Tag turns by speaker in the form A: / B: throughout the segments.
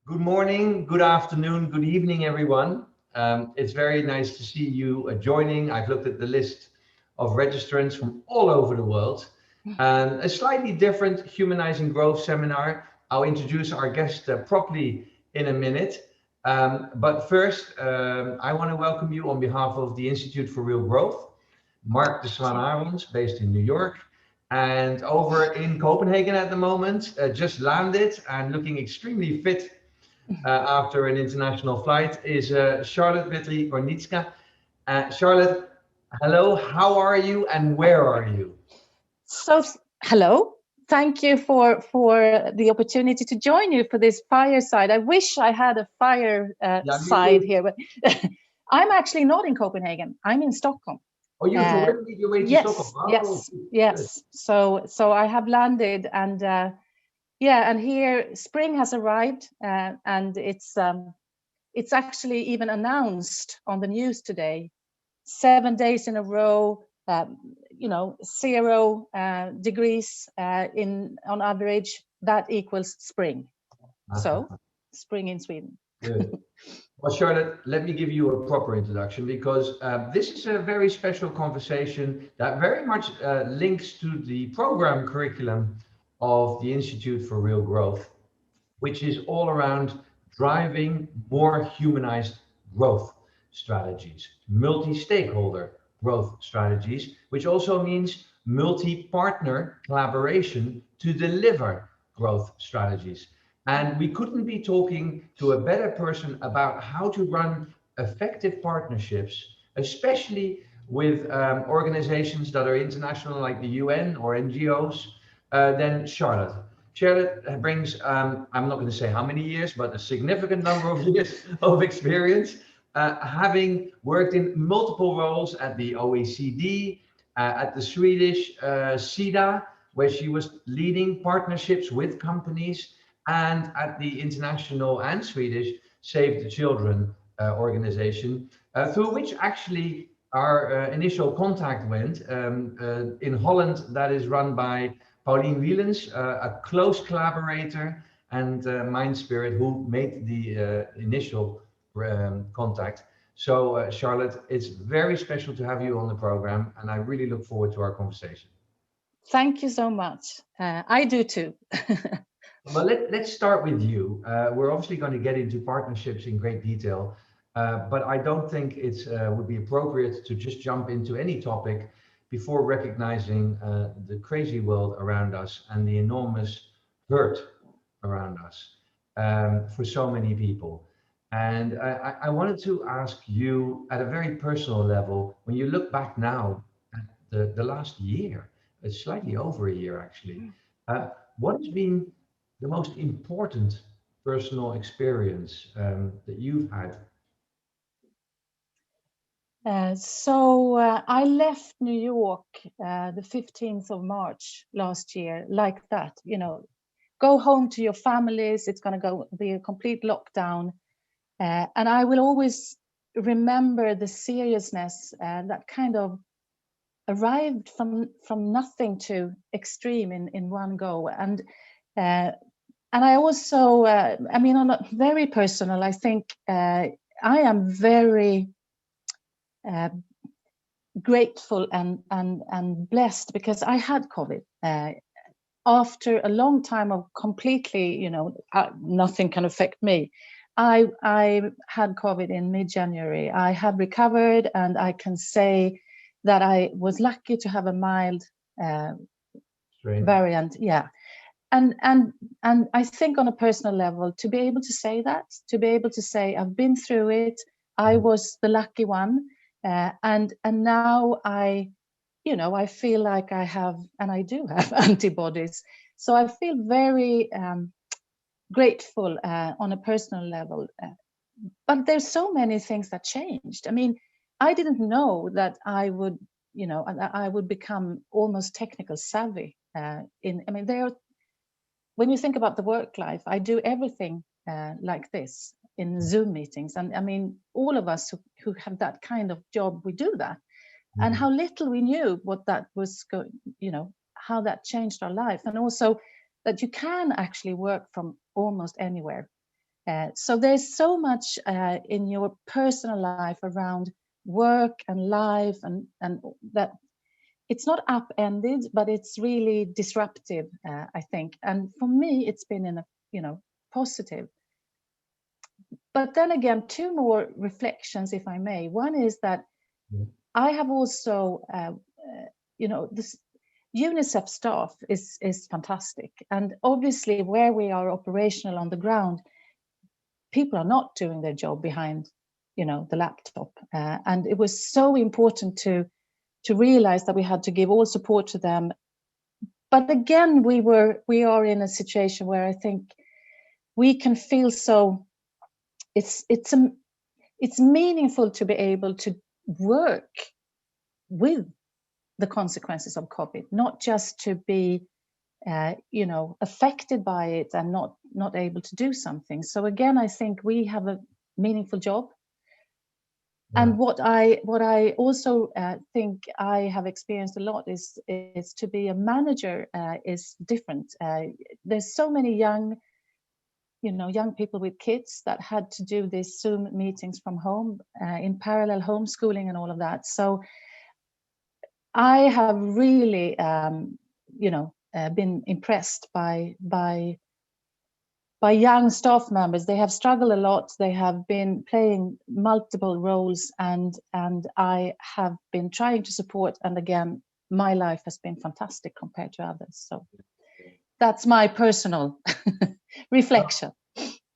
A: Good morning, good afternoon, good evening, everyone. It's very nice to see you joining. I've looked at the list of registrants from all over the world. A slightly different Humanizing Growth seminar. I'll introduce our guest properly in a minute. But first, I want to welcome you on behalf of the Institute for Real Growth, Mark de Zwaan-Arons, based in New York, and over in Copenhagen at the moment, just landed and looking extremely fit after an international flight is Charlotte Petri Gornitzka. Charlotte, hello, how are you and where are you?
B: So, hello. Thank you for the opportunity to join you for this fireside. I wish I had a side here, but I'm actually not in Copenhagen. I'm in Stockholm.
A: Oh, you've already made your way to Stockholm. Oh,
B: yes. So I have landed, and and here spring has arrived, and it's actually even announced on the news today. 7 days in a row, 0 degrees on average. That equals spring. So spring in Sweden.
A: Good. Well, Charlotte, let me give you a proper introduction because this is a very special conversation that very much links to the program curriculum of the Institute for Real Growth, which is all around driving more humanized growth strategies, multi-stakeholder growth strategies, which also means multi-partner collaboration to deliver growth strategies. And we couldn't be talking to a better person about how to run effective partnerships, especially with organizations that are international like the UN or NGOs, than Charlotte. Charlotte brings, I'm not going to say how many years, but a significant number of years of experience, having worked in multiple roles at the OECD, at the Swedish SIDA, where she was leading partnerships with companies, and at the international and Swedish Save the Children organization, through which actually our initial contact went. In Holland, that is run by Pauline Wielens, a close collaborator and mind spirit who made the initial contact. So Charlotte, it's very special to have you on the program, and I really look forward to our conversation.
B: Thank you so much. I do too.
A: Well, let's start with you. We're obviously going to get into partnerships in great detail, but I don't think it would be appropriate to just jump into any topic before recognizing the crazy world around us and the enormous hurt around us for so many people. And I wanted to ask you at a very personal level, when you look back now at the last year, it's slightly over a year actually, what has been the most important personal experience that you've had?
B: I left New York the 15th of March last year, like that, go home to your families. It's going to be a complete lockdown. And I will always remember the seriousness that kind of arrived from nothing to extreme in one go. And I also, on a very personal, I think I am very grateful and blessed because I had COVID after a long time of completely, nothing can affect me. I had COVID in mid-January. I have recovered, and I can say that I was lucky to have a mild variant. Yeah. And I think on a personal level, to be able to say that, to be able to say I've been through it, I was the lucky one, and now I feel like I have, and I do have antibodies. So I feel very grateful on a personal level. But there's so many things that changed. I mean, I didn't know that I would, I would become almost technical savvy. When you think about the work life, I do everything like this in Zoom meetings. And I mean, all of us who have that kind of job, we do that. Mm-hmm. And how little we knew what that was going, how that changed our life. And also that you can actually work from almost anywhere. So there's so much in your personal life around work and life, and that it's not upended, but it's really disruptive, I think. And for me, it's been in a, positive. But then again, two more reflections, if I may. One is that I have also, this Unicef staff is fantastic. And obviously where we are operational on the ground, people are not doing their job behind, the laptop. And it was so important to realize that we had to give all support to them. But again, we are in a situation where I think we can feel so, it's meaningful to be able to work with the consequences of COVID, not just to be affected by it and not able to do something. So again, I think we have a meaningful job. Yeah. And what I also think I have experienced a lot is to be a manager is different. There's so many young people with kids that had to do these Zoom meetings from home, in parallel homeschooling and all of that. So I have really, been impressed by young staff members. They have struggled a lot. They have been playing multiple roles, and I have been trying to support. And again, my life has been fantastic compared to others. So that's my personal reflection.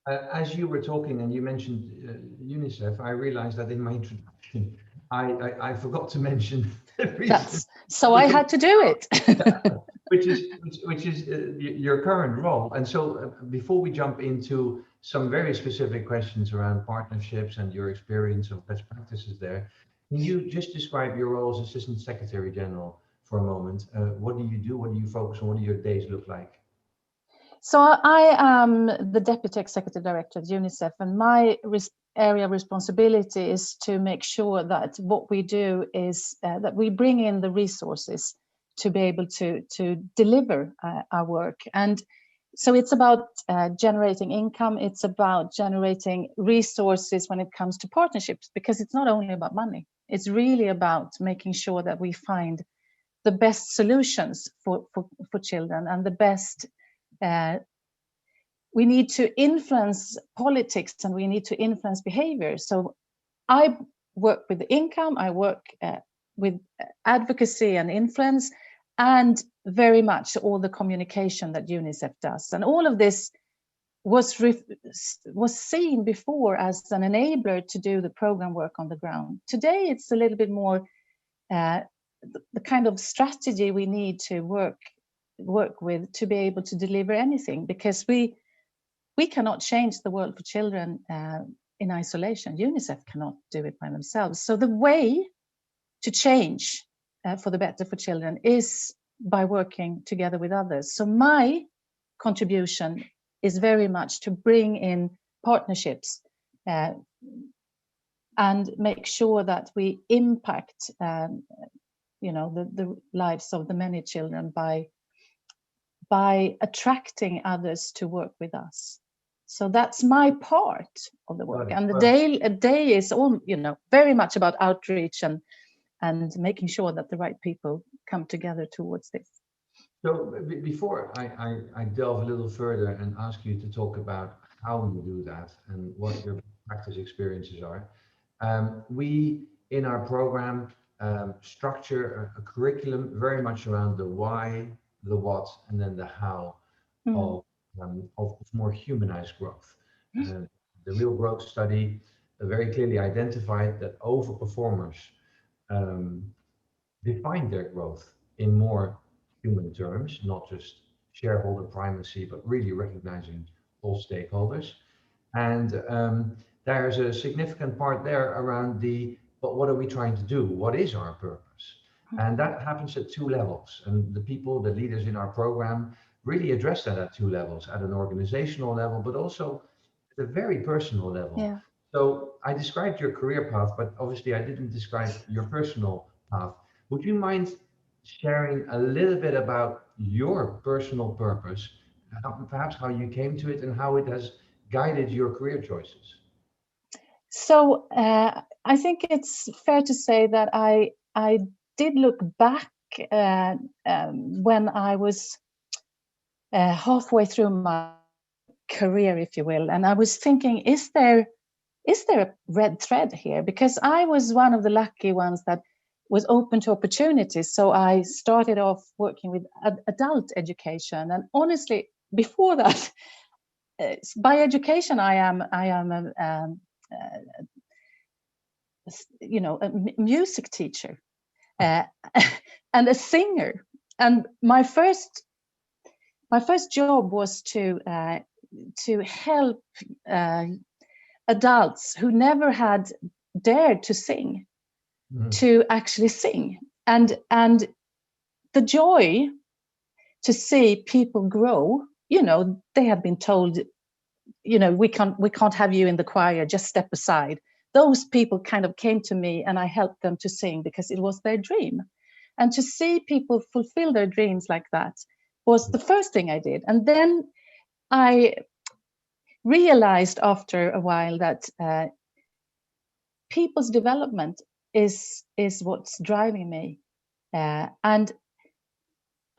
A: As you were talking and you mentioned UNICEF, I realized that in my introduction, I forgot to mention the reason.
B: So I had to do it.
A: which is your current role. And so before we jump into some very specific questions around partnerships and your experience of best practices there, can you just describe your role as Assistant Secretary General for a moment? What do you do? What do you focus on? What do your days look like?
B: So I am the Deputy Executive Director at UNICEF, and my area of responsibility is to make sure that what we do is that we bring in the resources to be able to deliver our work. And so it's about generating income, it's about generating resources when it comes to partnerships, because it's not only about money, it's really about making sure that we find the best solutions for children and the best. We need to influence politics and we need to influence behavior. So I work with the income, I work with advocacy and influence, and very much all the communication that UNICEF does. And all of this was seen before as an enabler to do the program work on the ground. Today, it's a little bit more the kind of strategy we need to work with to be able to deliver anything, because we cannot change the world for children in isolation. UNICEF cannot do it by themselves. So the way to change for the better for children is by working together with others. So my contribution is very much to bring in partnerships and make sure that we impact the lives of the many children by attracting others to work with us. So that's my part of the work. And a day is all, very much about outreach and making sure that the right people come together towards this.
A: So before I delve a little further and ask you to talk about how you do that and what your practice experiences are, we in our program structure a curriculum very much around the why, the what, and then the how of more humanized growth. The Real Growth Study very clearly identified that overperformers define their growth in more human terms, not just shareholder primacy, but really recognizing all stakeholders. And there's a significant part there around but what are we trying to do? What is our purpose? And that happens at two levels. And the leaders in our program really address that at two levels, at an organizational level, but also at a very personal level.
B: Yeah.
A: So I described your career path, but obviously I didn't describe your personal path. Would you mind sharing a little bit about your personal purpose, perhaps how you came to it and how it has guided your career choices?
B: So I think it's fair to say that I did look back when I was halfway through my career, if you will, and I was thinking, is there a red thread here? Because I was one of the lucky ones that was open to opportunities. So I started off working with adult education, and honestly, before that, by education, I am a music teacher and a singer. And my first job was to help adults who never had dared to sing to actually sing, and the joy to see people grow. They had been told, we can't have you in the choir, just step aside. Those people kind of came to me, and I helped them to sing because it was their dream. And to see people fulfill their dreams like that was the first thing I did. And then I realized after a while that people's development is what's driving me. And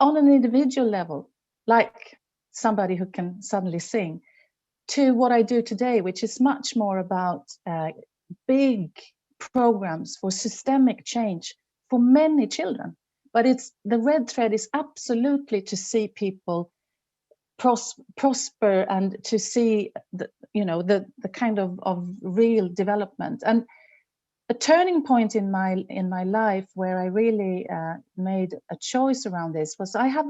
B: on an individual level, like somebody who can suddenly sing, to what I do today, which is much more about big programs for systemic change for many children. But the red thread is absolutely to see people prosper and to see the kind of real development. And a turning point in my life where I really made a choice around this was I have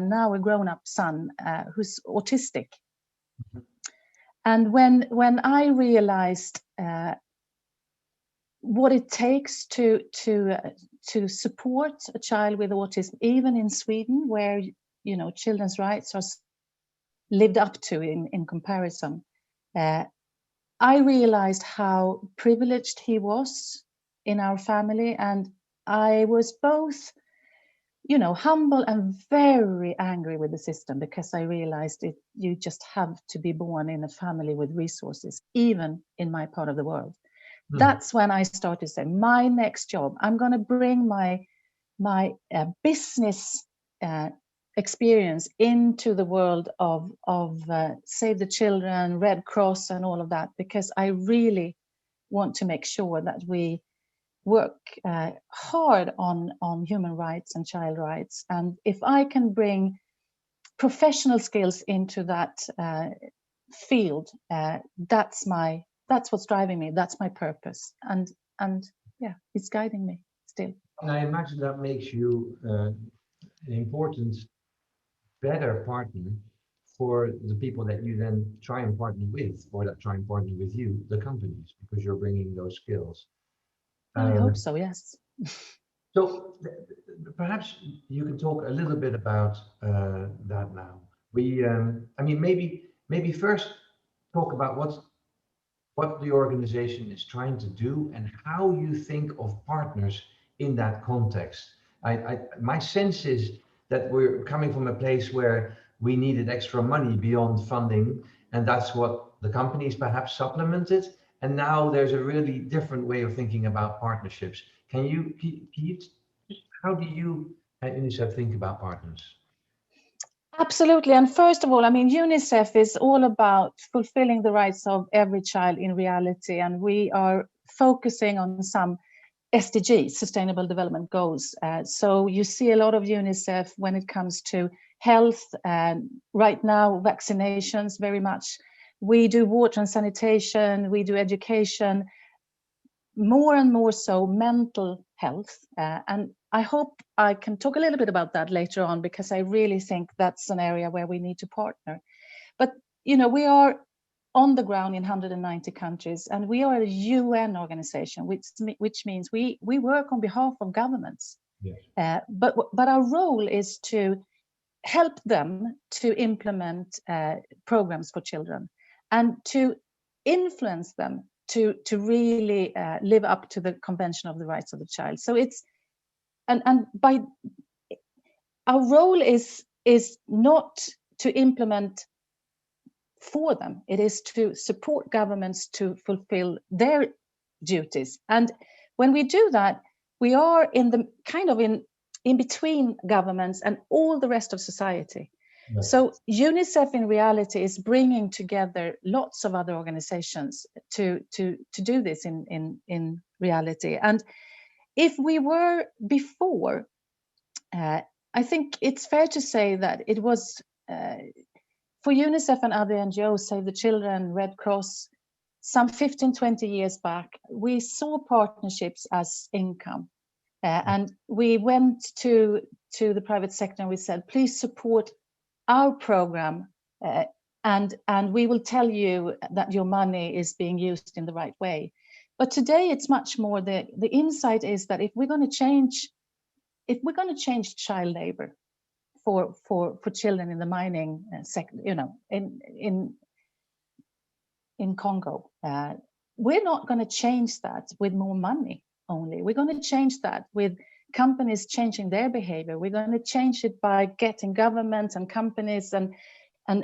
B: now a grown-up son who's autistic. And when I realized what it takes to support a child with autism, even in Sweden, where children's rights are lived up to in comparison, I realized how privileged he was in our family, and I was both humble and very angry with the system, because I realized you just have to be born in a family with resources, even in my part of the world. That's when I started to say, my next job, I'm going to bring my business experience into the world of Save the Children, Red Cross, and all of that, because I really want to make sure that we work hard on human rights and child rights. And if I can bring professional skills into that field, that's what's driving me. That's my purpose, and yeah, it's guiding me still.
A: And I imagine that makes you an important, better partner for the people that you then try and partner with, or that try and partner with you, the companies, because you're bringing those skills.
B: I hope so, yes.
A: So perhaps you can talk a little bit about that now. I mean, maybe first talk about what the organization is trying to do and how you think of partners in that context. My sense is that we're coming from a place where we needed extra money beyond funding, and that's what the companies perhaps supplemented. And now there's a really different way of thinking about partnerships. How do you at Unicef think about partners?
B: Absolutely. And first of all, I mean, UNICEF is all about fulfilling the rights of every child in reality. And we are focusing on some SDGs, Sustainable Development Goals. So you see a lot of UNICEF when it comes to health, and right now vaccinations very much. We do water and sanitation, we do education, more and more so mental health. And I hope I can talk a little bit about that later on, because I really think that's an area where we need to partner. But, we are on the ground in 190 countries, and we are a UN organization, which means we work on behalf of governments.
A: Yes.
B: But our role is to help them to implement programs for children, and to influence them to really live up to the Convention of the Rights of the Child. So it's and by our role is not to implement for them. It is to support governments to fulfill their duties. And when we do that, we are in the kind of in between governments and all the rest of society. Yes. So UNICEF in reality is bringing together lots of other organizations to do this in reality. And if we were before, I think it's fair to say that it was for UNICEF and other NGOs, Save the Children, Red Cross, some 15, 20 years back, we saw partnerships as income. And we went to the private sector and we said, please support our program and we will tell you that your money is being used in the right way. But today it's much more the insight is that if we're going to change child labor for children in the mining sector, you know, in Congo, we're not going to change that with more money only. We're going to change that with companies changing their behavior. We're going to change it by getting governments and companies and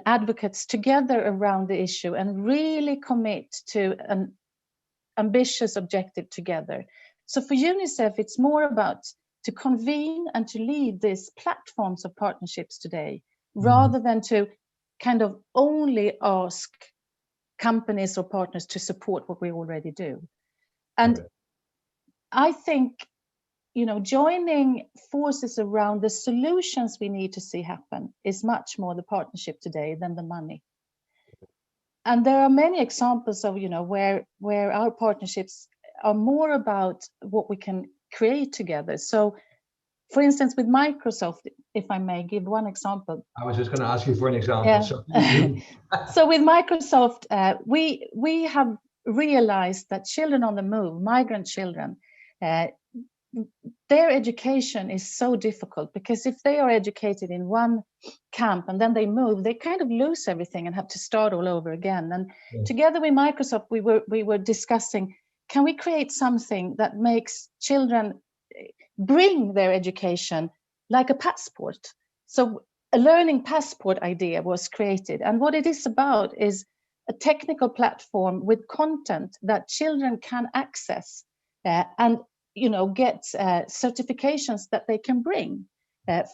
B: advocates together around the issue and really commit to an ambitious objective together. So for UNICEF, it's more about to convene and to lead these platforms of partnerships today, rather than to kind of only ask companies or partners to support what we already do. And I think, you know, joining forces around the solutions we need to see happen is much more the partnership today than the money. And there are many examples of, you know, where our partnerships are more about what we can create together. So, for instance, with Microsoft, if I may give one example.
A: I was just going to ask you for an example.
B: Yeah.
A: So,
B: so with Microsoft, we have realized that children on the move, migrant children, their education is so difficult, because if they are educated in one camp and then they move, they kind of lose everything and have to start all over again. And together with Microsoft, we were discussing, can we create something that makes children bring their education like a passport? So a learning passport idea was created. And what it is about is a technical platform with content that children can access and, you know, get certifications that they can bring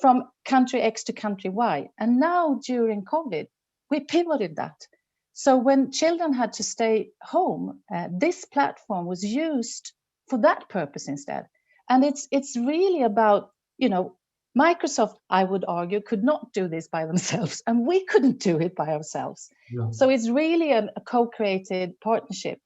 B: from country X to country Y. And now during COVID, we pivoted that. So when children had to stay home, this platform was used for that purpose instead. And it's really about, you know, Microsoft, I would argue, could not do this by themselves, and we couldn't do it by ourselves. No. So it's really a co-created partnership.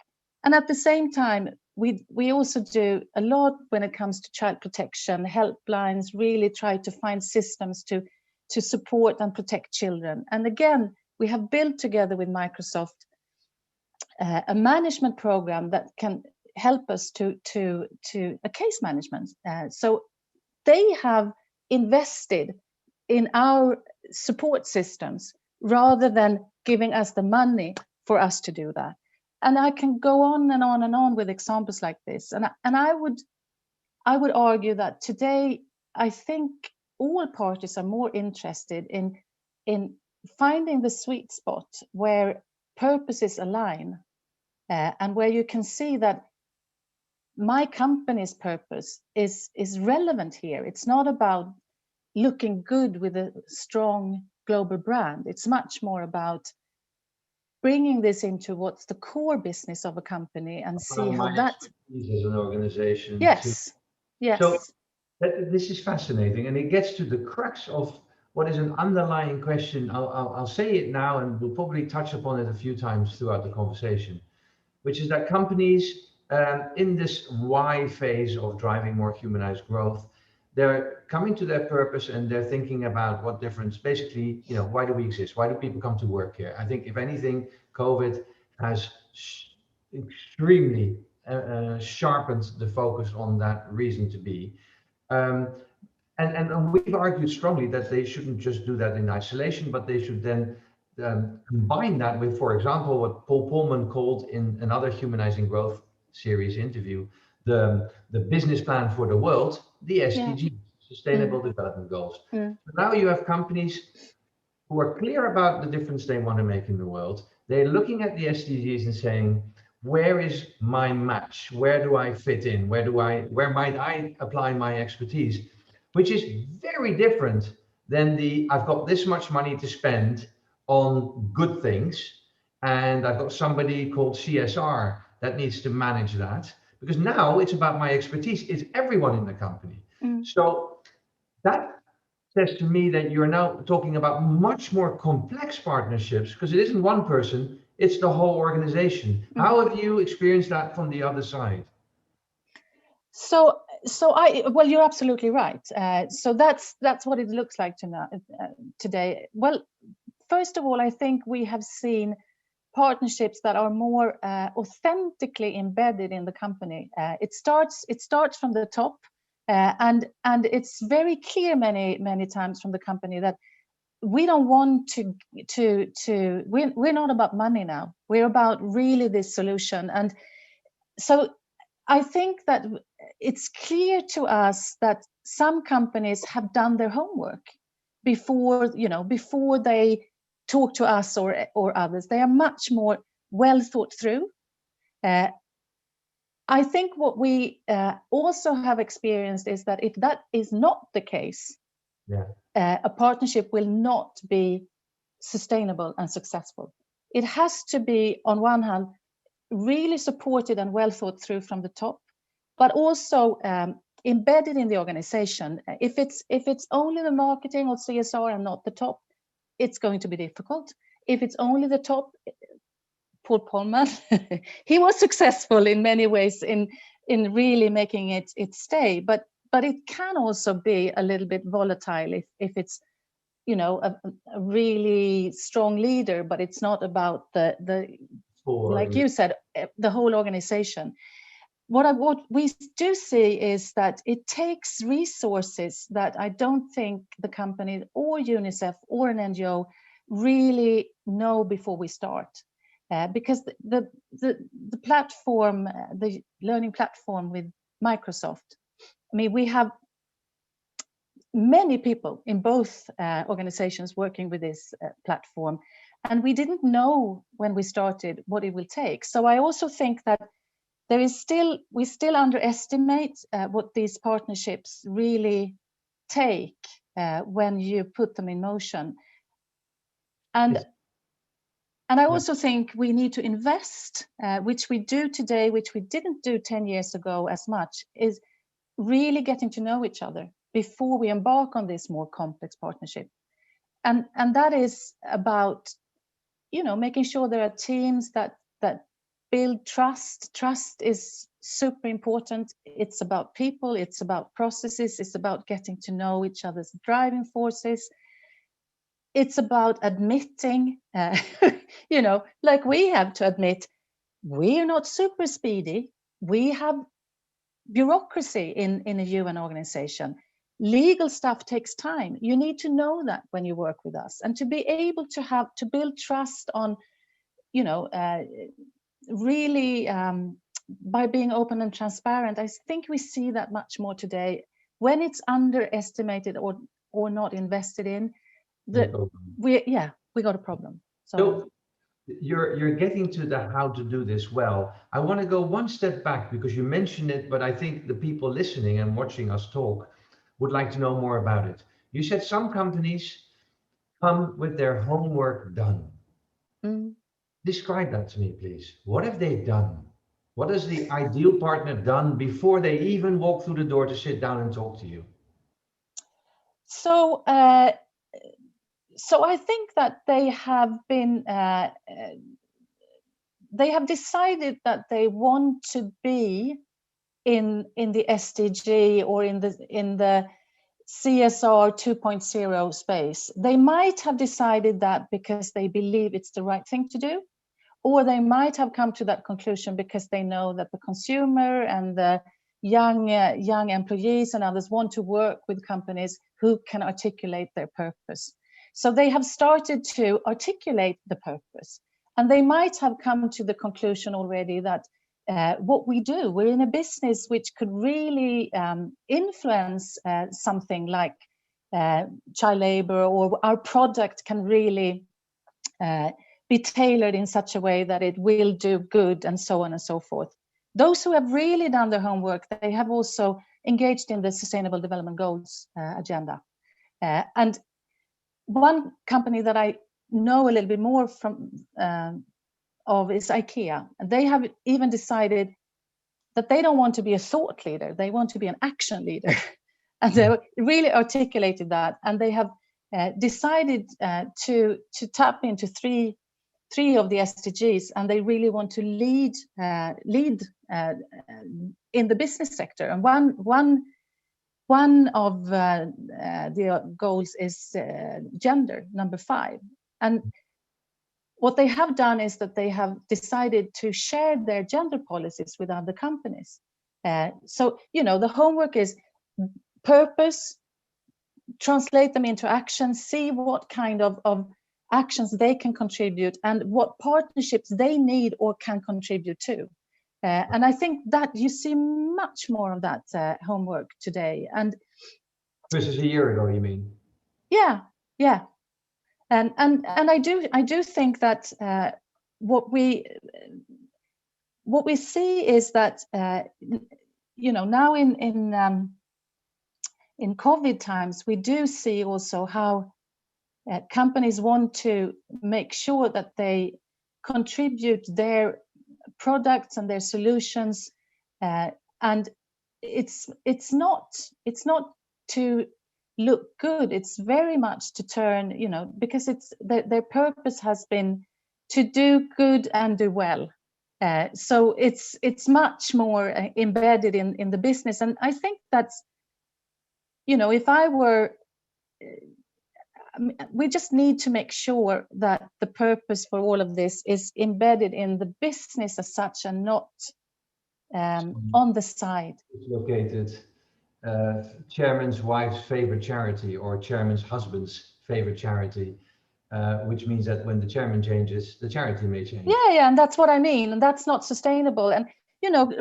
B: And at the same time, we also do a lot when it comes to child protection, helplines, really try to find systems to support and protect children. And again, we have built together with Microsoft a management program that can help us to a case management. So they have invested in our support systems rather than giving us the money for us to do that. And I can go on and on and on with examples like this. And I would argue that today, I think all parties are more interested in finding the sweet spot where purposes align and where you can see that my company's purpose is relevant here. It's not about looking good with a strong global brand. It's much more about bringing this into what's the core business of a company and see how that
A: as an organization.
B: Yes. Yes.
A: So this is fascinating, and it gets to the crux of what is an underlying question. I'll say it now, and we'll probably touch upon it a few times throughout the conversation, which is that companies in this why phase of driving more humanized growth, they're coming to their purpose and they're thinking about what difference, basically, you know, why do we exist? Why do people come to work here? I think if anything, COVID has extremely sharpened the focus on that reason to be. And we've argued strongly that they shouldn't just do that in isolation, but they should then combine that with, for example, what Paul Polman called in another Humanizing Growth Series interview, the business plan for the world, the SDGs, Sustainable Development Goals. So now you have companies who are clear about the difference they want to make in the world. They're looking at the SDGs and saying, where is my match? Where do I fit in? Where might I apply my expertise? Which is very different than I've got this much money to spend on good things, and I've got somebody called CSR that needs to manage that, because now it's about my expertise. It's everyone in the company. So that says to me that you're now talking about much more complex partnerships, because it isn't one person, it's the whole organization. How have you experienced that from the other side?
B: So well, you're absolutely right. So that's what it looks like today. Well, first of all, I think we have seen partnerships that are more authentically embedded in the company. It starts from the top, and it's very clear many times from the company that we don't want we're not about money now. We're about really this solution. And so I think that it's clear to us that some companies have done their homework before they talk to us or others. They are much more well thought through. I think what we also have experienced is that if that is not the case, a partnership will not be sustainable and successful. It has to be, on one hand, really supported and well thought through from the top, but also embedded in the organization. If it's only the marketing or CSR and not the top, it's going to be difficult. If it's only the top, Paul Polman, he was successful in many ways in really making it stay, but it can also be a little bit volatile if it's a really strong leader, but it's not about the like you said, the whole organization. What we do see is that it takes resources that I don't think the company or UNICEF or an NGO really know before we start. Because the platform, the learning platform with Microsoft, I mean, we have many people in both organizations working with this platform, and we didn't know when we started what it will take. So I also think that we still underestimate what these partnerships really take when you put them in motion. And I also think we need to invest, which we do today, which we didn't do 10 years ago as much, is really getting to know each other before we embark on this more complex partnership. And that is about, making sure there are teams that build trust. Trust is super important. It's about people, it's about processes, it's about getting to know each other's driving forces. It's about admitting, like we have to admit, we're not super speedy. We have bureaucracy in a UN organization. Legal stuff takes time. You need to know that when you work with us, and to be able to build trust on, really by being open and transparent. I think we see that much more today. When it's underestimated or not invested in, we got a problem.
A: So you're getting to the how to do this well. I want to go one step back, because you mentioned it, but I think the people listening and watching us talk would like to know more about it. You said some companies come with their homework done. Describe that to me, please. What have they done? What has the ideal partner done before they even walk through the door to sit down and talk to you?
B: So I think that they have been, they have decided that they want to be in the SDG or in the CSR 2.0 space. They might have decided that because they believe it's the right thing to do, or they might have come to that conclusion because they know that the consumer and the young employees and others want to work with companies who can articulate their purpose. So they have started to articulate the purpose, and they might have come to the conclusion already that what we do, we're in a business which could really influence something like child labor, or our product can really be tailored in such a way that it will do good, and so on and so forth. Those who have really done their homework, they have also engaged in the Sustainable Development Goals agenda. And one company that I know a little bit more from of is IKEA. And they have even decided that they don't want to be a thought leader, they want to be an action leader. And they really articulated that, and they have decided to tap into three of the SDGs, and they really want to lead in the business sector. And one of the goals is gender, number 5. And what they have done is that they have decided to share their gender policies with other companies. So, the homework is purpose, translate them into action, see what kind of actions they can contribute and what partnerships they need or can contribute to. And I think that you see much more of that homework today. And
A: versus a year ago, you mean?
B: Yeah. And I do think that what we see is that now in COVID times, we do see also how companies want to make sure that they contribute their products and their solutions, and it's not to look good. It's very much to turn, because it's their purpose has been to do good and do well. So it's much more embedded in the business, and I think that's, if I were, we just need to make sure that the purpose for all of this is embedded in the business as such, and not on the side.
A: It's located. Chairman's wife's favorite charity, or chairman's husband's favorite charity, which means that when the chairman changes, the charity may change.
B: Yeah, and that's what I mean. And that's not sustainable. And,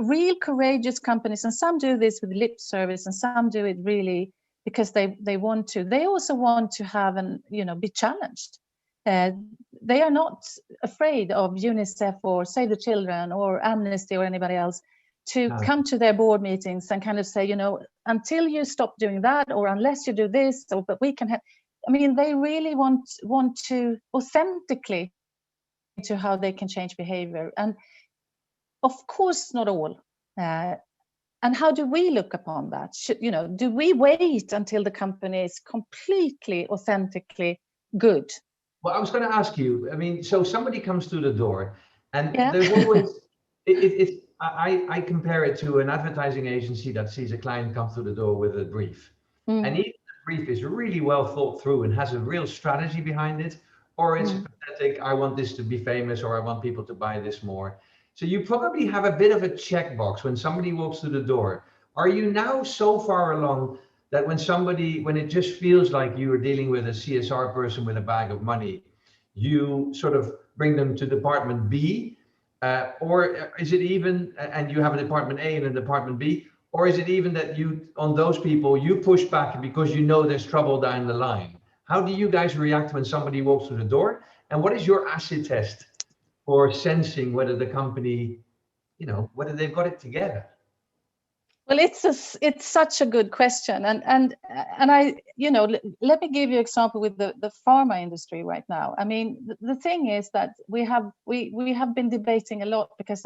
B: real courageous companies, and some do this with lip service, and some do it really because they want to. They also want to have be challenged. They are not afraid of UNICEF or Save the Children or Amnesty or anybody else to come to their board meetings and kind of say, until you stop doing that, or unless you do this, but we can have. I mean, they really want to authentically to how they can change behavior, and of course not all. And how do we look upon that? Do we wait until the company is completely authentically good?
A: Well, I was going to ask you. I mean, so somebody comes through the door, and there's always I compare it to an advertising agency that sees a client come through the door with a brief. And either the brief is really well thought through and has a real strategy behind it, or it's pathetic, I want this to be famous, or I want people to buy this more. So you probably have a bit of a checkbox when somebody walks through the door. Are you now so far along that when it just feels like you are dealing with a CSR person with a bag of money, you sort of bring them to department B? Or is it even, and you have a department A and a department B, or is it even that on those people, you push back because there's trouble down the line? How do you guys react when somebody walks through the door? And what is your acid test for sensing whether the company, whether they've got it together?
B: Well, it's such a good question, and I, let me give you an example with the pharma industry right now. I mean, the thing is that we have been debating a lot, because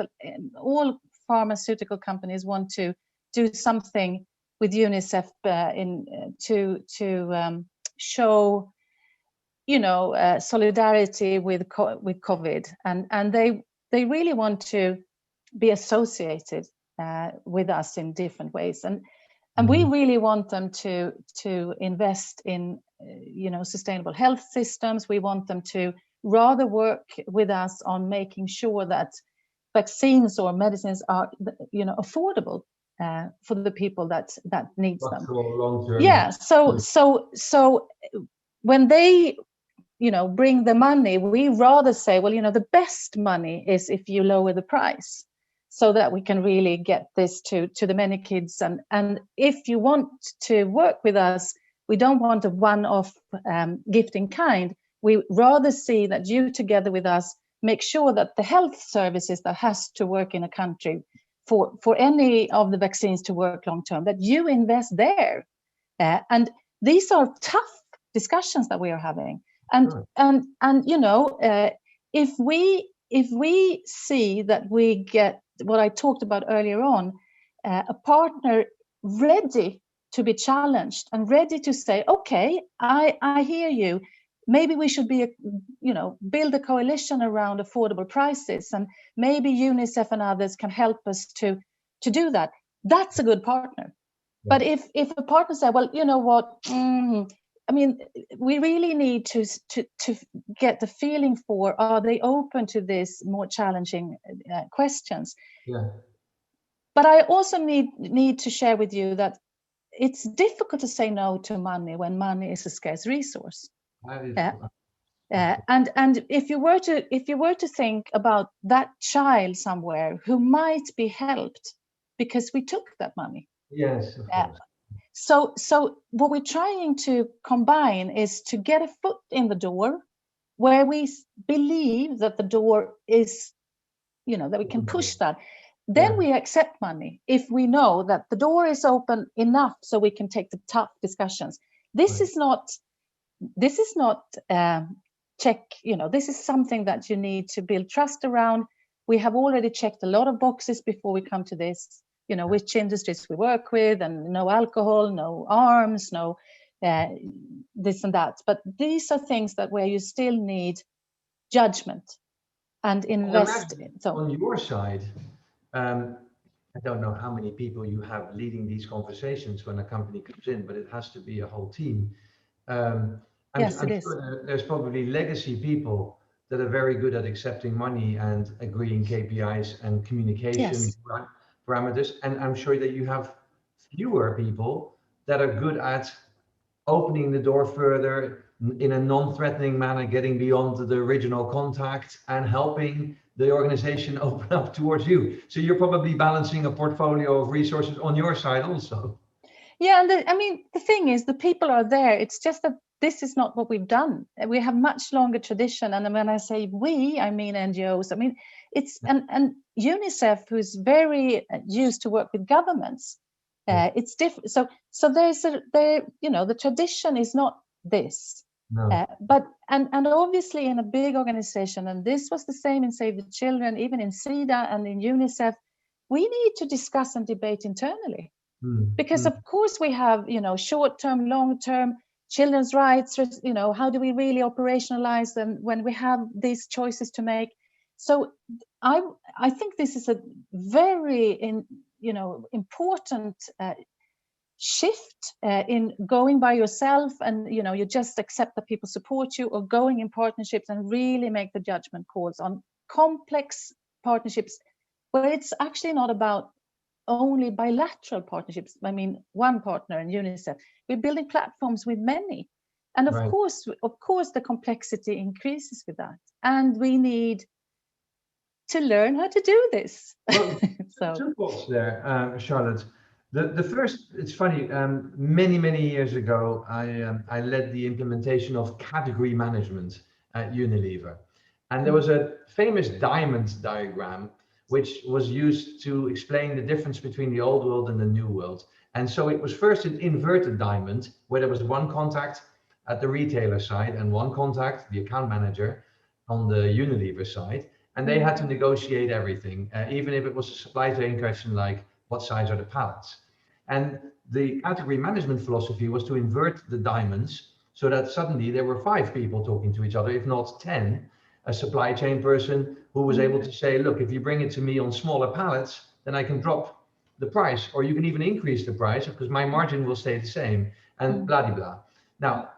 B: all pharmaceutical companies want to do something with UNICEF to show, solidarity with COVID, and they really want to be associated with us in different ways, and we really want them to invest in sustainable health systems. We want them to rather work with us on making sure that vaccines or medicines are affordable for the people that needs them. Yeah. So when they bring the money, we rather say, well, the best money is if you lower the price, so that we can really get this to the many kids. And if you want to work with us, we don't want a one-off gift in kind. We rather see that you together with us make sure that the health services that has to work in a country for any of the vaccines to work long term, that you invest there. And these are tough discussions that we are having. And
A: Sure.
B: and you know, if we see that we get what I talked about earlier on, a partner ready to be challenged and ready to say, okay, I hear you. Maybe we should be, build a coalition around affordable prices, and maybe UNICEF and others can help us to do that. That's a good partner. Yeah. But if a partner says, well, you know what, I mean, we really need to get the feeling for, are they open to this more challenging questions?
A: Yeah.
B: But I also need to share with you that it's difficult to say no to money when money is a scarce resource. And if you were to think about that child somewhere who might be helped because we took that money.
A: Yes, of course.
B: So what we're trying to combine is to get a foot in the door where we believe that the door is, that we can push that. Then we accept money if we know that the door is open enough so we can take the tough discussions. This is not check, this is something that you need to build trust around. We have already checked a lot of boxes before we come to this, which industries we work with, and no alcohol, no arms, no this and that. But these are things that where you still need judgment and invest in. So
A: on your side, I don't know how many people you have leading these conversations when a company comes in, but it has to be a whole team. I'm sure there's probably legacy people that are very good at accepting money and agreeing KPIs and communication parameters. And I'm sure that you have fewer people that are good at opening the door further in a non-threatening manner, getting beyond the original contact and helping the organization open up towards you. So you're probably balancing a portfolio of resources on your side also.
B: Yeah, and the thing is, the people are there. It's just that this is not what we've done. We have much longer tradition. And when I say we, I mean NGOs. I mean, it's and UNICEF, who's very used to work with governments. It's different. So there's the tradition is not this.
A: No.
B: But obviously in a big organization, and this was the same in Save the Children, even in SIDA and in UNICEF, we need to discuss and debate internally. Because of course we have, short-term, long-term children's rights, how do we really operationalize them when we have these choices to make? So I think this is a very important shift in going by yourself, and you just accept that people support you, or going in partnerships and really make the judgment calls on complex partnerships where it's actually not about only bilateral partnerships. I mean, one partner in UNICEF. We're building platforms with many, and of course, the complexity increases with that, and we need to learn how to do this.
A: Well, two thoughts there, Charlotte. The first, it's funny. Many years ago, I led the implementation of category management at Unilever, and there was a famous diamond diagram which was used to explain the difference between the old world and the new world. And so it was first an inverted diamond, where there was one contact at the retailer side and one contact, the account manager, on the Unilever side. And they had to negotiate everything, even if it was a supply chain question like, what size are the pallets? And the category management philosophy was to invert the diamonds so that suddenly there were 5 people talking to each other, if not 10. A supply chain person who was able to say, look, if you bring it to me on smaller pallets, then I can drop the price, or you can even increase the price because my margin will stay the same, and blah, blah, blah. Now,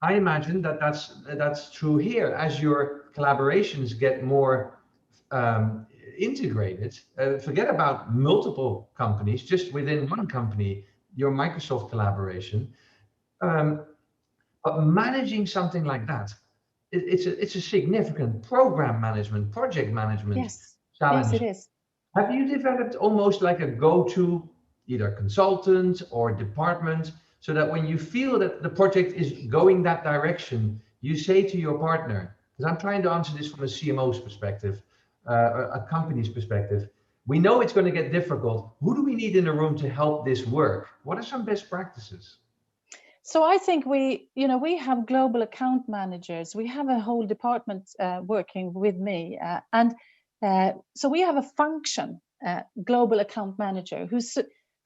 A: I imagine that that's true here. As your collaborations get more integrated, forget about multiple companies, just within one company, your Microsoft collaboration, but managing something like that, it's a significant program management, project management challenge.
B: Yes, it is.
A: Have you developed almost like a go-to either consultant or department so that when you feel that the project is going that direction, you say to your partner, because I'm trying to answer this from a CMO's perspective, a company's perspective, we know it's going to get difficult. Who do we need in the room to help this work? What are some best practices?
B: So I think we have global account managers. We have a whole department working with me, so we have a function, global account manager, whose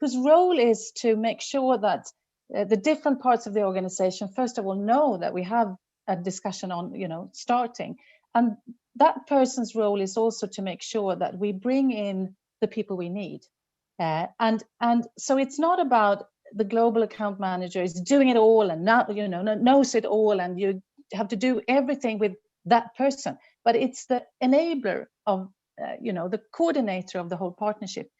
B: role is to make sure that the different parts of the organization, first of all, know that we have a discussion on, starting, and that person's role is also to make sure that we bring in the people we need, and so it's not about the global account manager is doing it all and now knows it all and you have to do everything with that person, but it's the enabler of the coordinator of the whole partnership.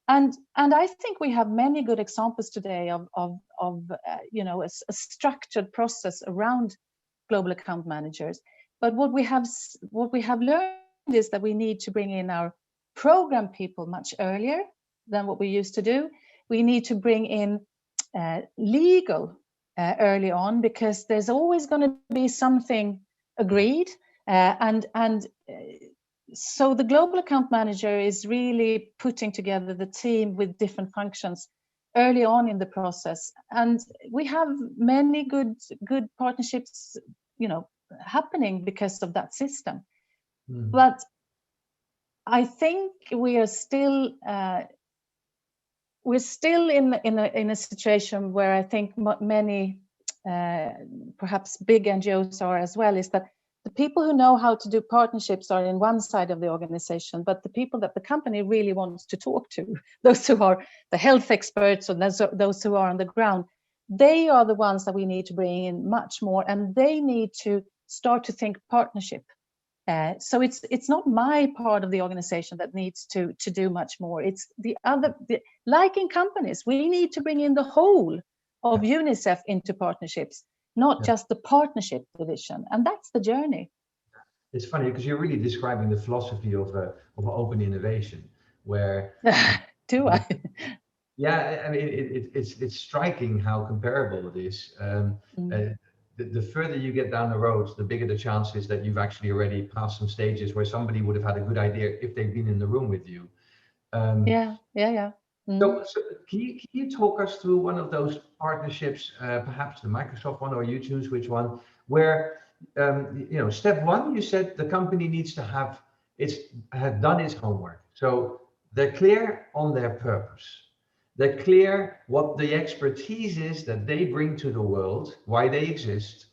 B: And I think we have many good examples today of a structured process around global account managers. But what we have learned is that we need to bring in our program people much earlier than what we used to do. We need to bring in legal early on, because there's always going to be something agreed, so the global account manager is really putting together the team with different functions early on in the process, and we have many good partnerships happening because of that system. But I think we are still we're still in a situation where I think many, perhaps big NGOs are as well, is that the people who know how to do partnerships are in one side of the organization, but the people that the company really wants to talk to, those who are the health experts or those who are on the ground, they are the ones that we need to bring in much more, and they need to start to think partnership. So it's not my part of the organization that needs to do much more. It's the other, like in companies, we need to bring in the whole of Unicef into partnerships, not just the partnership division, and that's the journey.
A: It's funny because you're really describing the philosophy of open innovation, where
B: do I?
A: Yeah, I mean it's striking how comparable it is. The further you get down the road, the bigger the chance is that you've actually already passed some stages where somebody would have had a good idea if they've been in the room with you.
B: Yeah.
A: So can you talk us through one of those partnerships, perhaps the Microsoft one, or you choose which one, where step one, you said the company needs to have done its homework. So they're clear on their purpose. They're clear what the expertise is that they bring to the world, why they exist,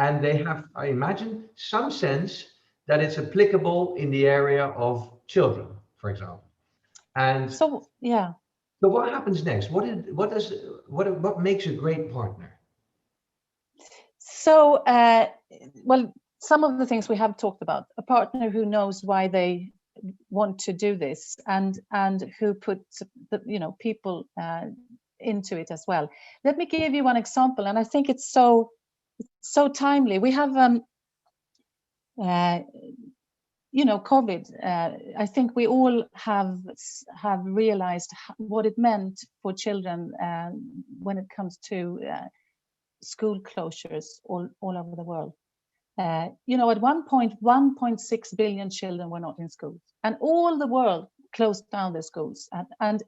A: and they have, I imagine, some sense that it's applicable in the area of children, for example. And
B: so
A: what happens next? What makes a great partner?
B: So, well, some of the things we have talked about: a partner who knows why they want to do this, and who puts people into it as well. Let me give you one example, and I think it's so timely. We have COVID. I think we all have realized what it meant for children when it comes to school closures all over the world. At one point, 1.6 billion children were not in schools, and all the world closed down their schools. And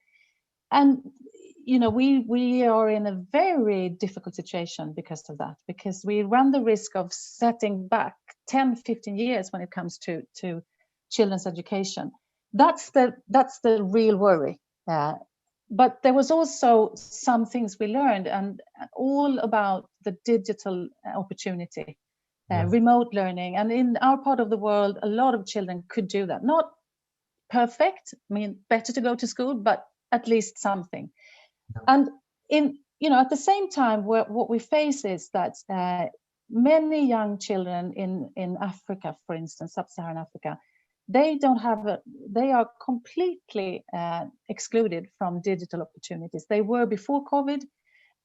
B: we are in a very difficult situation because of that, because we run the risk of setting back 10, 15 years when it comes to children's education. That's the real worry. But there was also some things we learned, and all about the digital opportunity. Remote learning, and in our part of the world, a lot of children could do that. Not perfect, I mean, better to go to school, but at least something. And at the same time, what we face is that many young children in Africa, for instance, sub-Saharan Africa, they are completely excluded from digital opportunities. They were before COVID.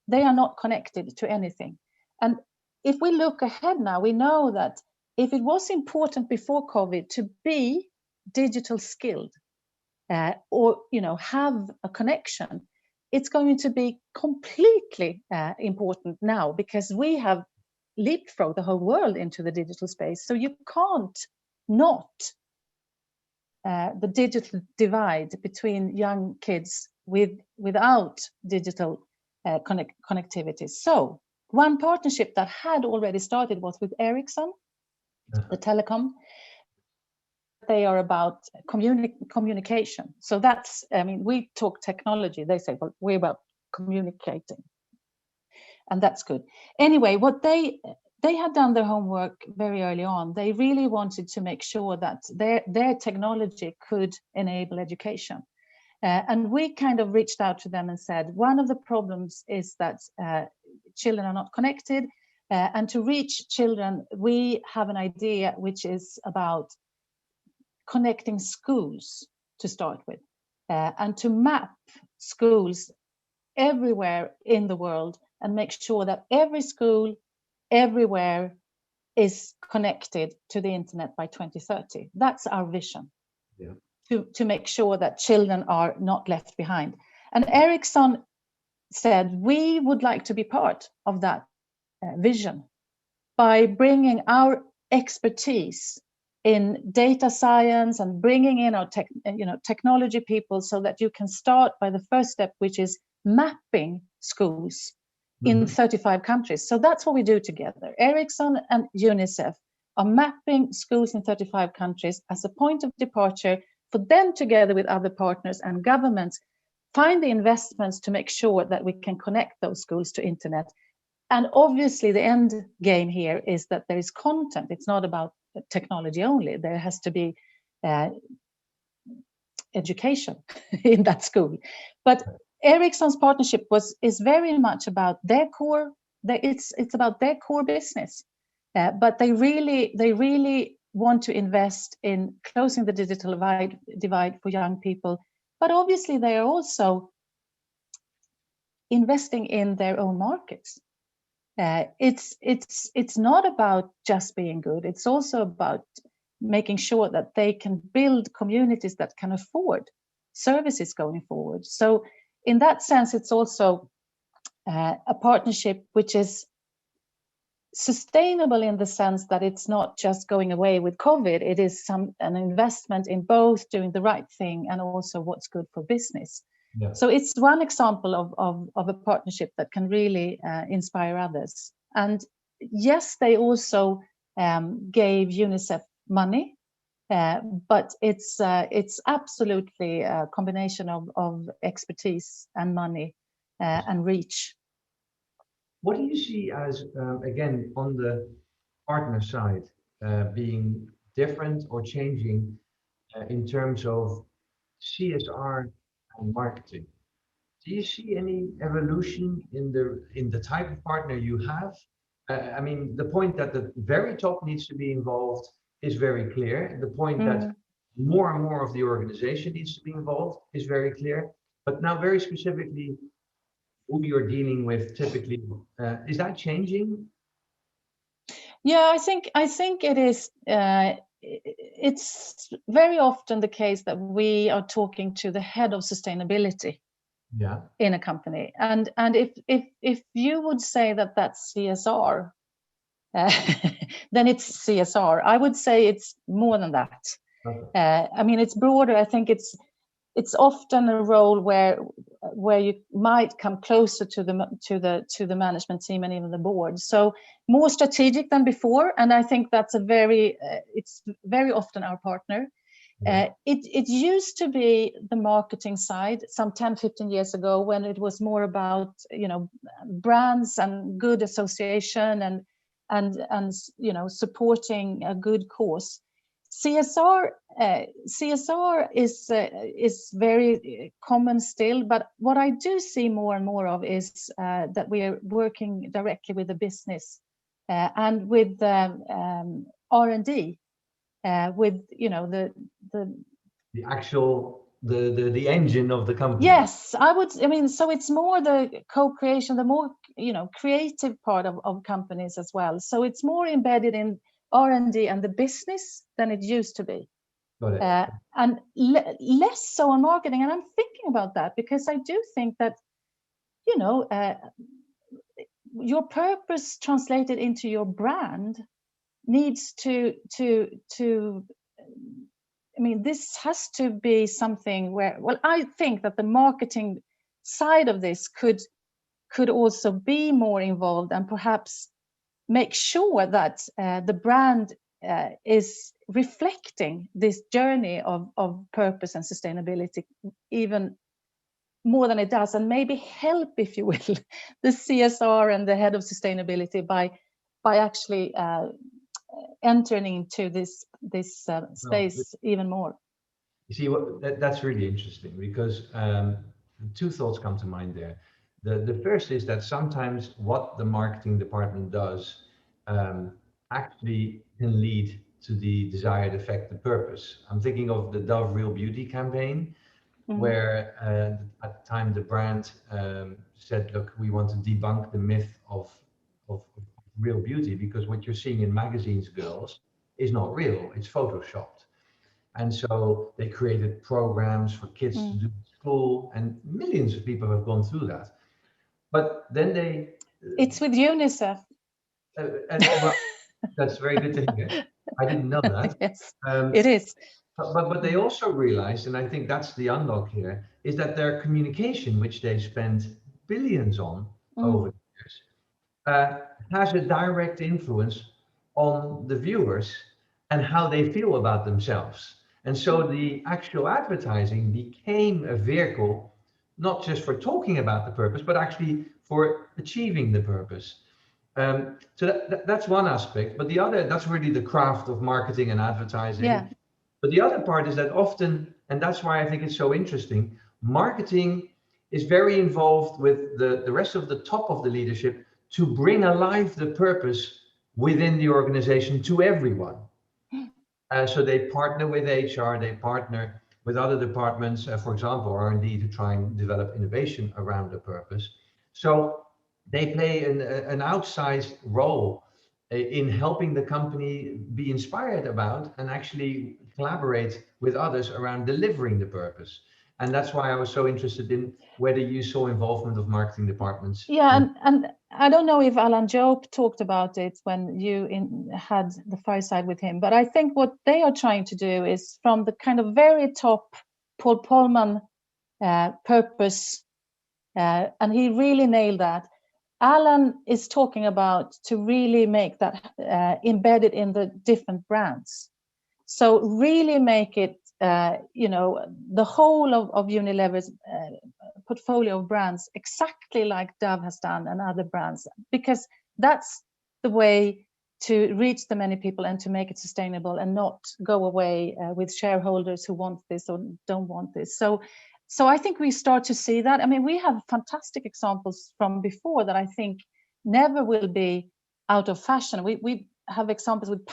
B: They are not connected to anything. And if we look ahead now, we know that if it was important before COVID to be digital skilled or have a connection, it's going to be completely important now, because we have leapfrogged the whole world into the digital space. So you can't not the digital divide between young kids without digital connectivity. So one partnership that had already started was with Ericsson, the telecom. They are about communication. So that's, I mean, we talk technology. They say, well, we're about communicating. And that's good. Anyway, what they had done their homework very early on. They really wanted to make sure that their technology could enable education. And we kind of reached out to them and said, one of the problems is that children are not connected. And to reach children, we have an idea which is about connecting schools to start with, and to map schools everywhere in the world and make sure that every school everywhere is connected to the internet by 2030. That's our vision.
A: Yeah.
B: To make sure that children are not left behind. And Ericsson said, we would like to be part of that vision by bringing our expertise in data science and bringing in our technology people, so that you can start by the first step, which is mapping schools in 35 countries. So that's what we do together. Ericsson and Unicef are mapping schools in 35 countries as a point of departure for them, together with other partners and governments, find the investments to make sure that we can connect those schools to internet. And obviously the end game here is that there is content. It's not about technology only. There has to be education in that school. But Ericsson's partnership is very much about their core. It's about their core business, but they really want to invest in closing the digital divide for young people. But obviously, they are also investing in their own markets. It's not about just being good. It's also about making sure that they can build communities that can afford services going forward. So in that sense, it's also a partnership which is sustainable in the sense that it's not just going away with COVID. It is an investment in both doing the right thing and also what's good for business. Yeah. So it's one example of a partnership that can really inspire others. And yes, they also gave UNICEF money, but it's absolutely a combination of expertise and money and reach.
A: What do you see as, again, on the partner side, being different or changing in terms of CSR and marketing? Do you see any evolution in the type of partner you have? I mean, the point that the very top needs to be involved is very clear. The point that more and more of the organization needs to be involved is very clear. But now, very specifically, who you're dealing with typically, is that changing?
B: Yeah, I think it is. It's very often the case that we are talking to the head of sustainability. Yeah. In a company, and if you would say that that's CSR, then it's CSR. I would say it's more than that. Okay. I mean, it's broader. I think it's often a role where you might come closer to the management team and even the board. So more strategic than before, and I think that's it's very often our partner. It used to be the marketing side some 10-15 years ago, when it was more about brands and good association and supporting a good cause. CSR is very common still, but what I do see more and more of is that we are working directly with the business and with R&D. With
A: the actual the engine of the company.
B: Yes, I mean, so it's more the co-creation, the more creative part of companies as well. So it's more embedded in R&D and the business than it used to be. Got it. And less so on marketing. And I'm thinking about that because I do think that you know, your purpose translated into your brand needs to I mean, this has to be something where, well, I think that the marketing side of this could also be more involved and perhaps make sure that the brand is reflecting this journey of purpose and sustainability even more than it does, and maybe help, if you will, the CSR and the head of sustainability by actually entering into this space even more.
A: You see, that's really interesting, because two thoughts come to mind there. The first is that sometimes what the marketing department does actually can lead to the desired effect, the purpose. I'm thinking of the Dove Real Beauty campaign, where at the time the brand said, look, we want to debunk the myth of real beauty, because what you're seeing in magazines, girls, is not real, it's photoshopped. And so they created programs for kids to do at school, and millions of people have gone through that. But then
B: it's with UNICEF.
A: Well, that's very good to hear. I didn't know that.
B: Yes, it is.
A: But they also realized, and I think that's the unlock here, is that their communication, which they spent billions on over the years, has a direct influence on the viewers and how they feel about themselves. And so the actual advertising became a vehicle, not just for talking about the purpose, but actually for achieving the purpose. So that's one aspect, but the other, that's really the craft of marketing and advertising.
B: Yeah.
A: But the other part is that often, and that's why I think it's so interesting, marketing is very involved with the rest of the top of the leadership to bring alive the purpose within the organization to everyone. So they partner with HR, they partner with other departments, for example, R&D, to try and develop innovation around the purpose. So they play an outsized role in helping the company be inspired about and actually collaborate with others around delivering the purpose. And that's why I was so interested in whether you saw involvement of marketing departments.
B: Yeah, and I don't know if Alan Job talked about it when you had the fireside with him, but I think what they are trying to do is from the kind of very top Paul Polman purpose, and he really nailed that. Alan is talking about to really make that embedded in the different brands. So really make it, the whole of Unilever's portfolio of brands exactly like Dove has done and other brands, because that's the way to reach the many people and to make it sustainable and not go away with shareholders who want this or don't want this. So I think we start to see that. I mean, we have fantastic examples from before that I think never will be out of fashion. We have examples with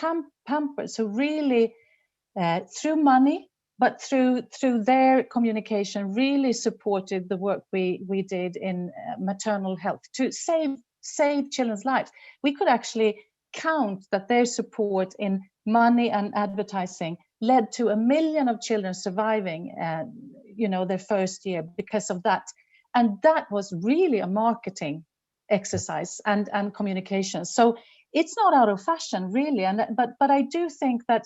B: Pampers, who really, through money, but through their communication, really supported the work we did in maternal health to save children's lives. We could actually count that their support in money and advertising led to 1 million of children surviving their first year because of that. And that was really a marketing exercise and communication. So it's not out of fashion, really. But I do think that,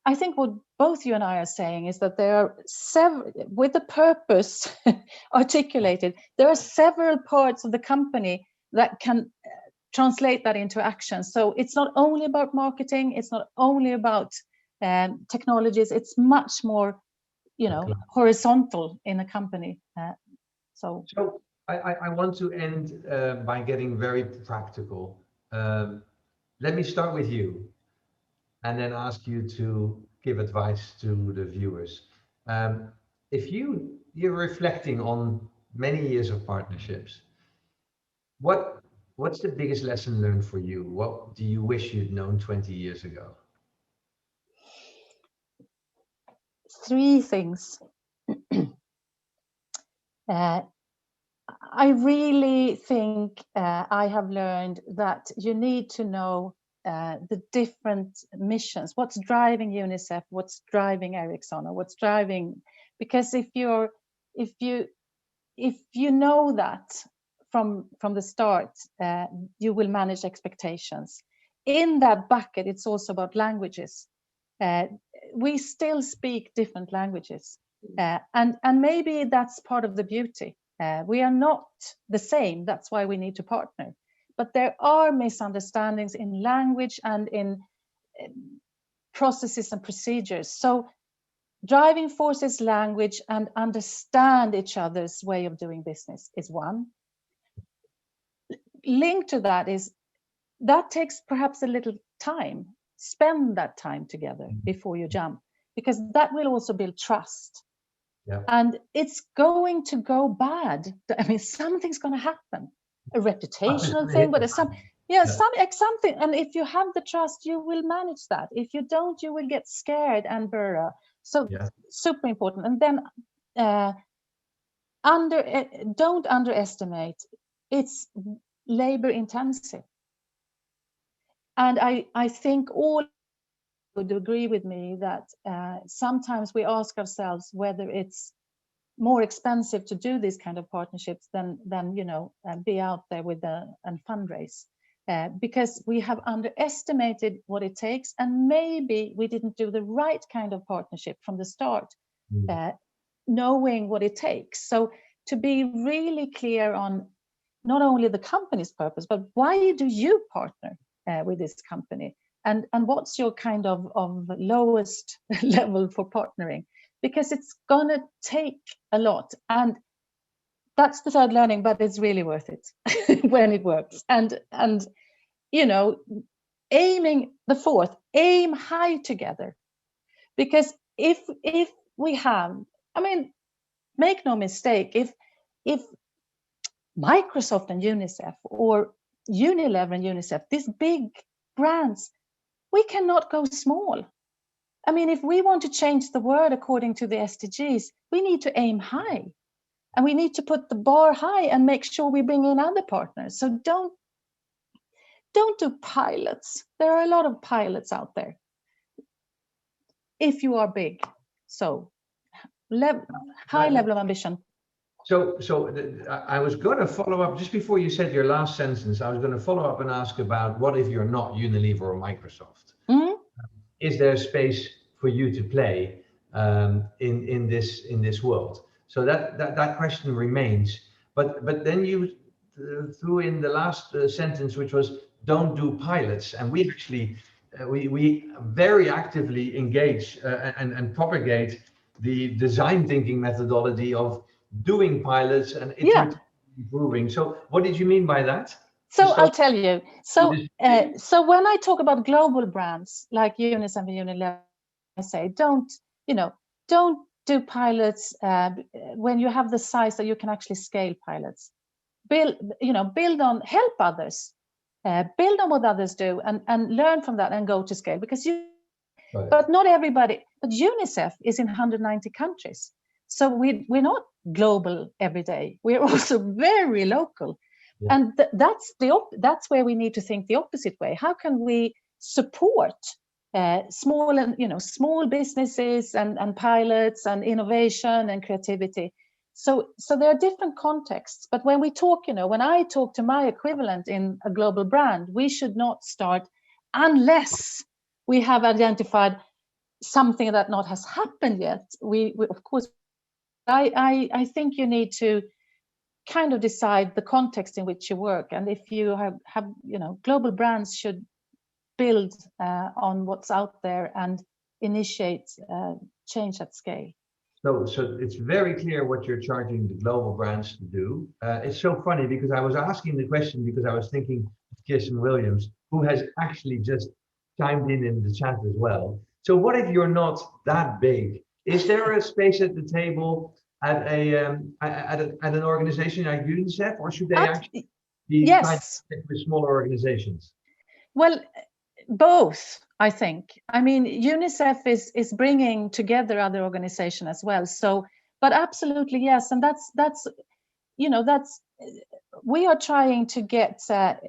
B: I think what both you and I are saying is that there are several, with the purpose articulated, there are several parts of the company that can translate that into action. So it's not only about marketing, it's not only about technologies, it's much more, horizontal in a company. So
A: I want to end by getting very practical. Let me start with you, and then ask you to give advice to the viewers. If you're reflecting on many years of partnerships, what's the biggest lesson learned for you? What do you wish you'd known 20 years ago?
B: 3 things. I really think I have learned that you need to know the different missions, what's driving UNICEF, what's driving Ericsson, or what's driving, because if you if you know that from the start, you will manage expectations. In that bucket, it's also about languages. We still speak different languages, and maybe that's part of the beauty. We are not the same. That's why we need to partner. But there are misunderstandings in language and in processes and procedures. So driving force is language, and understand each other's way of doing business is one. Linked to that is that takes perhaps a little time. Spend that time together before you jump, because that will also build trust.
A: Yeah.
B: And it's going to go bad. I mean, something's going to happen, a reputational thing, but it's something. And if you have the trust, you will manage that. If you don't, you will get scared and burrow. So super important. And then don't underestimate. It's labor intensive. And I think all would agree with me that sometimes we ask ourselves whether it's more expensive to do these kind of partnerships than be out there with and fundraise, because we have underestimated what it takes, and maybe we didn't do the right kind of partnership from the start, knowing what it takes. So to be really clear on not only the company's purpose, but why do you partner with this company, and what's your kind of lowest level for partnering, because it's gonna take a lot. And that's the third learning, but it's really worth it when it works. And aiming the fourth, aim high together, because if we have, I mean, make no mistake, if Microsoft and Unicef, or Unilever and Unicef, these big brands, we cannot go small. I mean, if we want to change the world according to the SDGs, we need to aim high, and we need to put the bar high and make sure we bring in other partners. So don't do pilots. There are a lot of pilots out there if you are big. So high level of ambition.
A: So I was going to follow up just before you said your last sentence. I was going to follow up and ask about, what if you're not Unilever or Microsoft? Is there space for you to play in this world? So that question remains. But then you threw in the last sentence, which was, don't do pilots. And we actually we very actively engage and propagate the design thinking methodology of doing pilots and improving. So what did you mean by that?
B: So I'll tell you. So when I talk about global brands like Unicef and Unilever, I say don't do pilots when you have the size that you can actually scale pilots. Build on, help others, build on what others do, and learn from that and go to scale. Because but not everybody. But UNICEF is in 190 countries, so we're not global every day. We're also very local. Yeah. And that's where we need to think the opposite way. How can we support small businesses and pilots and innovation and creativity? So there are different contexts. But when we talk, when I talk to my equivalent in a global brand, we should not start unless we have identified something that not has happened yet. We of course, I think you need to kind of decide the context in which you work, and if you have global brands should build on what's out there and initiate change at scale.
A: So it's very clear what you're charging the global brands to do. It's so funny because I was asking the question because I was thinking of Kirsten Williams, who has actually just chimed in the chat as well. So what if you're not that big? Is there a space at the table at an organization like UNICEF, or should they actually be trying to stick with smaller organizations?
B: Well, both, I think. I mean, UNICEF is bringing together other organizations as well. So, but absolutely yes, and that's we are trying to get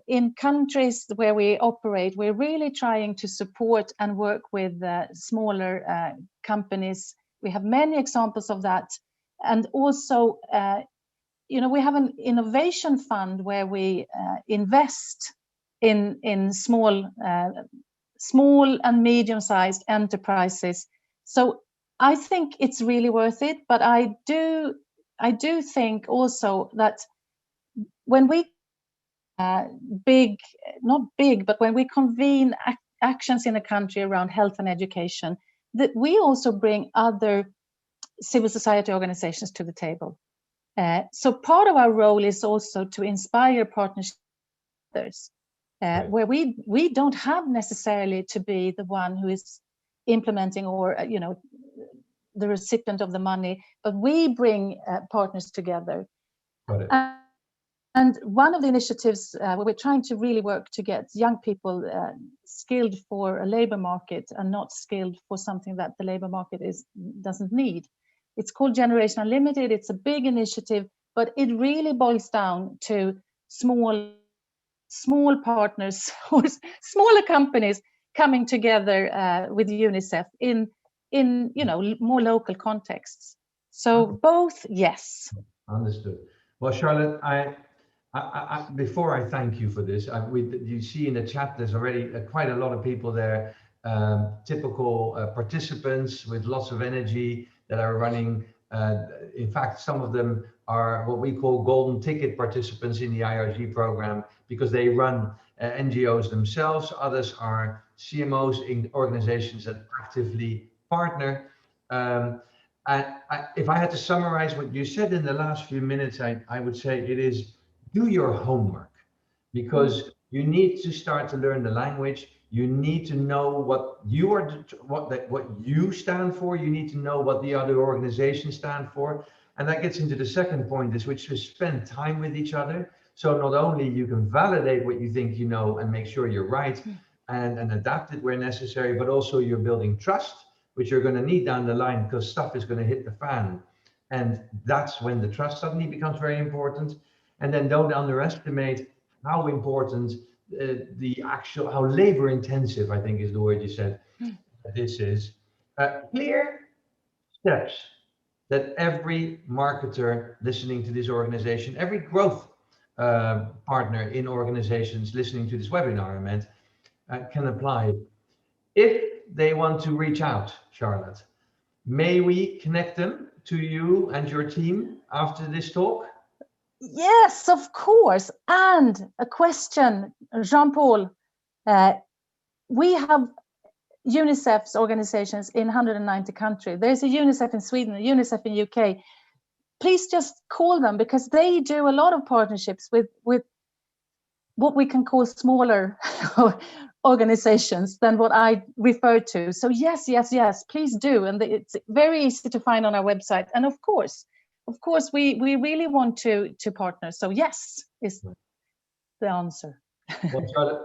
B: in countries where we operate. We're really trying to support and work with smaller companies. We have many examples of that. And also we have an innovation fund where we invest in small and medium-sized enterprises. So I think it's really worth it. But I do think also that when we when we convene actions in a country around health and education, that we also bring other civil society organizations to the table. So part of our role is also to inspire partnerships with others, where we don't have necessarily to be the one who is implementing or the recipient of the money, but we bring partners together. And one of the initiatives where we're trying to really work to get young people skilled for a labor market and not skilled for something that the labor market doesn't need. It's called Generation Unlimited. It's a big initiative, but it really boils down to small partners or smaller companies coming together with UNICEF in more local contexts. So both, yes.
A: Understood. Well, Charlotte, before I thank you for this, you see in the chat there's already quite a lot of people there, typical participants with lots of energy that are running. In fact, some of them are what we call golden ticket participants in the IRG program because they run NGOs themselves. Others are CMOs in organizations that actively partner. If I had to summarize what you said in the last few minutes, I would say it is do your homework, because you need to start to learn the language. You need to know what you stand for. You need to know what the other organizations stand for. And that gets into the second point, which is spend time with each other. So not only you can validate what you think you know and make sure you're right and adapt it where necessary, but also you're building trust, which you're going to need down the line because stuff is going to hit the fan. And that's when the trust suddenly becomes very important. And then don't underestimate how important how labor intensive, I think is the word you said, this is. Clear steps that every marketer listening to this organization, every growth partner in organizations listening to this webinar event can apply. If they want to reach out, Charlotte, may we connect them to you and your team after this talk?
B: Yes, of course. And a question, Jean-Paul. We have UNICEF's organizations in 190 countries. There's a UNICEF in Sweden, a UNICEF in UK. Please just call them because they do a lot of partnerships with what we can call smaller organizations than what I refer to. So yes, please do. And it's very easy to find on our website. And of course, we really want to partner. So yes is the answer.
A: Well, Charlotte,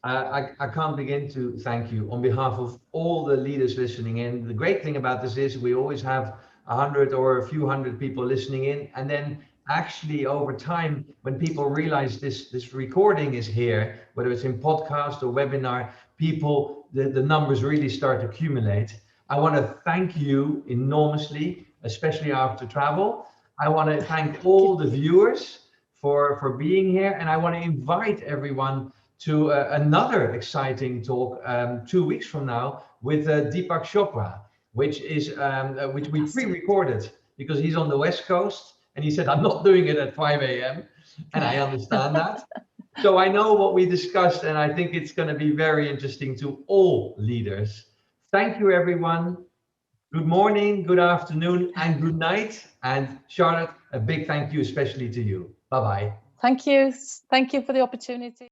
A: I can't begin to thank you on behalf of all the leaders listening in. The great thing about this is we always have 100 or a few hundred people listening in, and then actually over time, when people realize this recording is here, whether it's in podcast or webinar, the numbers really start to accumulate. I want to thank you enormously, especially after travel. I want to thank all the viewers for being here, and I want to invite everyone to another exciting talk 2 weeks from now with Deepak Chopra, which we pre-recorded because he's on the West Coast, and he said, I'm not doing it at 5 a.m. and I understand that. So I know what we discussed, and I think it's going to be very interesting to all leaders. Thank you, everyone. Good morning, good afternoon, and good night. And Charlotte, a big thank you, especially to you. Bye-bye.
B: Thank you. Thank you for the opportunity.